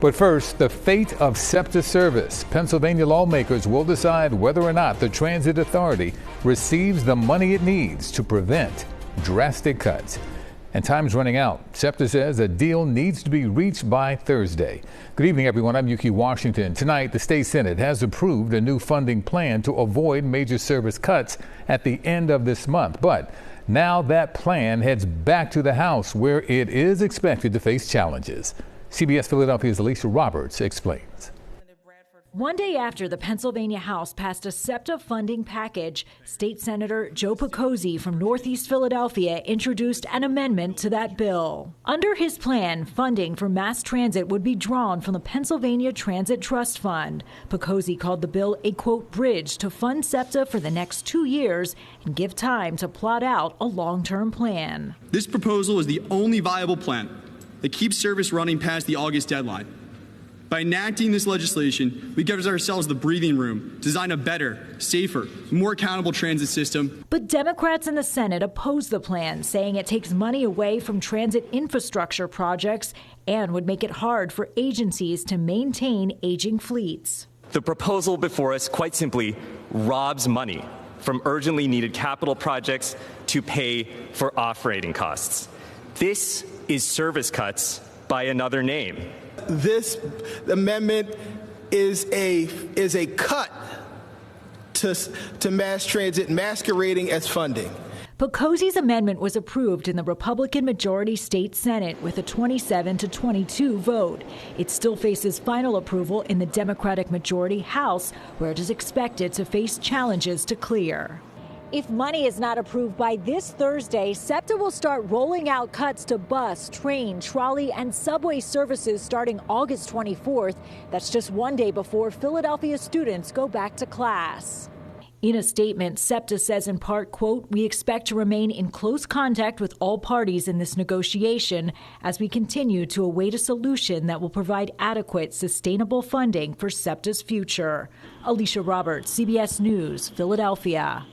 But first, the fate of SEPTA service. Pennsylvania lawmakers will decide whether or not the Transit Authority receives the money it needs to prevent drastic cuts. And time's running out. SEPTA says a deal needs to be reached by Thursday. Good evening, everyone. I'm Yuki Washington. Tonight, the state Senate has approved a new funding plan to avoid major service cuts at the end of this month. But now that plan heads back to the House, where it is expected to face challenges. CBS Philadelphia's Alicia Roberts explains. One day after the Pennsylvania House passed a SEPTA funding package, State Senator Joe Picozzi from Northeast Philadelphia introduced an amendment to that bill. Under his plan, funding for mass transit would be drawn from the Pennsylvania Transit Trust Fund. Picozzi called the bill a, quote, bridge to fund SEPTA for the next 2 years and give time to plot out a long-term plan. This proposal is the only viable plan that keeps service running past the August deadline. By enacting this legislation, we give ourselves the breathing room to design a better, safer, more accountable transit system. But Democrats in the Senate oppose the plan, saying it takes money away from transit infrastructure projects and would make it hard for agencies to maintain aging fleets. The proposal before us, quite simply, robs money from urgently needed capital projects to pay for operating costs. This is service cuts by another name. This amendment is a cut to mass transit masquerading as funding. Picozzi's amendment was approved in the Republican majority state Senate with a 27-22 vote. It still faces final approval in the Democratic majority House, where it is expected to face challenges to clear. If money is not approved by this Thursday, SEPTA will start rolling out cuts to bus, train, trolley, and subway services starting August 24th. That's just one day before Philadelphia students go back to class. In a statement, SEPTA says in part, quote, we expect to remain in close contact with all parties in this negotiation as we continue to await a solution that will provide adequate, sustainable funding for SEPTA's future. Alicia Roberts, CBS News, Philadelphia.